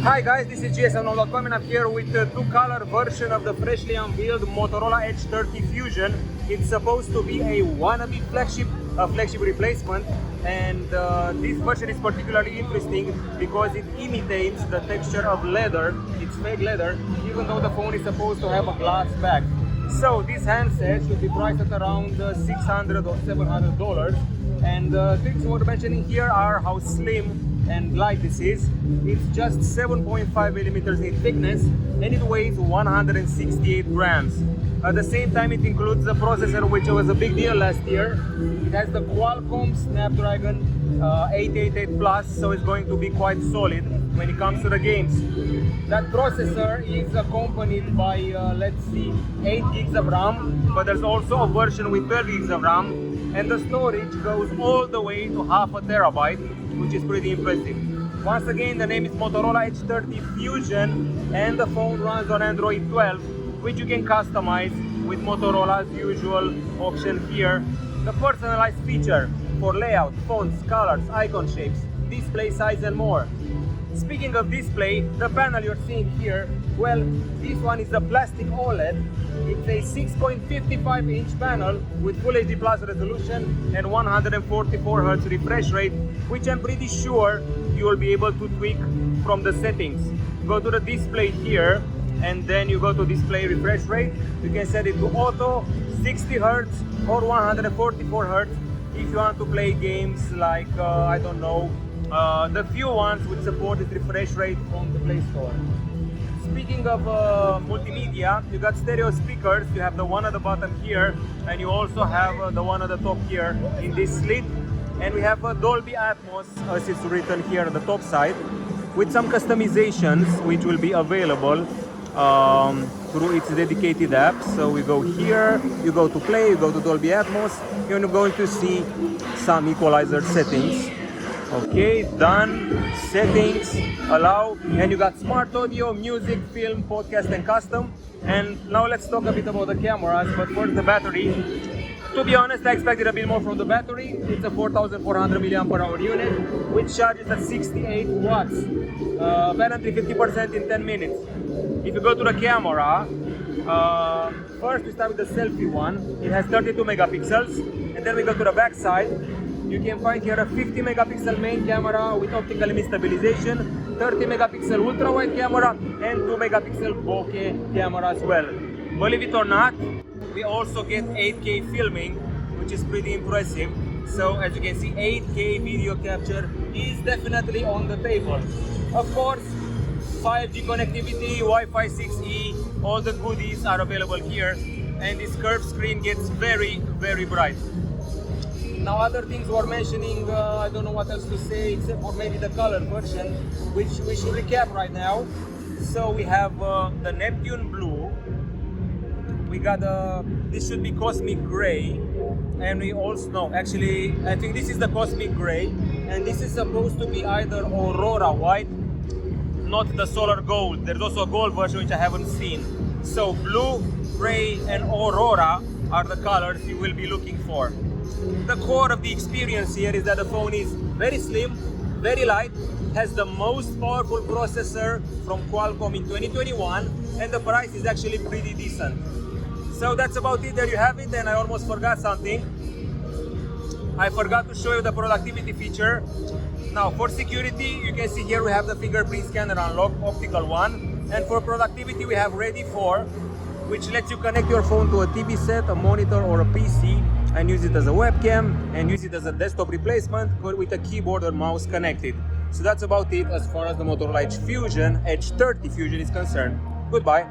Hi guys, this is gsm.com and I'm here with the two-color version of the freshly unveiled Motorola Edge 30 Fusion. It's supposed to be a wannabe flagship replacement, and this version is particularly interesting because it imitates the texture of leather. It's fake leather, even though the phone is supposed to have a glass back. So this handset should be priced at around $600 or $700, and things worth mentioning here are how slim and light this is. It's just 7.5 millimeters in thickness and it weighs 168 grams. At the same time, it includes the processor, which was a big deal last year. It has the Qualcomm Snapdragon 888 Plus, so it's going to be quite solid when it comes to the games. That processor is accompanied by, let's see, 8 gigs of RAM, but there's also a version with 12 gigs of RAM, and the storage goes all the way to half a terabyte, which is pretty impressive. Once again, the name is Motorola Edge 30 Fusion, and the phone runs on Android 12, which you can customize with Motorola's usual option here. The personalized feature for layout, fonts, colors, icon shapes, display size and more. Speaking of display, the panel you're seeing here, well, this one is a plastic OLED. It's a 6.55-inch panel with Full HD Plus resolution and 144 Hz refresh rate, which I'm pretty sure you will be able to tweak from the settings. Go to the display here, and then you go to display refresh rate. You can set it to auto, 60 Hz or 144 Hz if you want to play games like, I don't know, the few ones which support this refresh rate from the Play Store. Speaking of multimedia, you got stereo speakers. You have the one at the bottom here, and you also have the one at the top here in this slit. And we have a Dolby Atmos, as it's written here on the top side, with some customizations which will be available through its dedicated app. So we go here, you go to play, you go to Dolby Atmos, you're going to see some equalizer settings. Okay, done, settings, allow, and you got smart audio, music, film, podcast and custom. And now let's talk a bit about the cameras, but first the battery. To be honest, I expected a bit more from the battery. It's a 4400 mAh unit, which charges at 68 watts, apparently 50% in 10 minutes. If you go to the camera, first we start with the selfie one. It has 32 megapixels, and then we go to the back side. You can find here a 50 megapixel main camera with optical image stabilization, 30 megapixel ultra wide camera, and 2 megapixel bokeh camera as well. Believe it or not, we also get 8K filming, which is pretty impressive. So as you can see, 8K video capture is definitely on the table. Of course, 5G connectivity, Wi-Fi 6E, all the goodies are available here, and this curved screen gets very, very bright. Now other things we're mentioning, I don't know what else to say except for maybe the color version, which we should recap right now. So we have the Neptune Blue, we got this should be Cosmic Gray, and we also, no, actually I think this is the Cosmic Gray, and this is supposed to be either Aurora White, not the Solar Gold. There's also a gold version which I haven't seen. So blue, gray and Aurora are the colors you will be looking for. The core of the experience here is that the phone is very slim, very light, has the most powerful processor from Qualcomm in 2021, and the price is actually pretty decent. So that's about it. There you have it, and I almost forgot something. I forgot to show you the productivity feature. Now for security, you can see here we have the fingerprint scanner unlock, optical one, and for productivity we have Ready For, which lets you connect your phone to a TV set, a monitor or a PC, and use it as a webcam, and use it as a desktop replacement with a keyboard or mouse connected. So that's about it as far as the Motorola Edge 30 Fusion is concerned. Goodbye.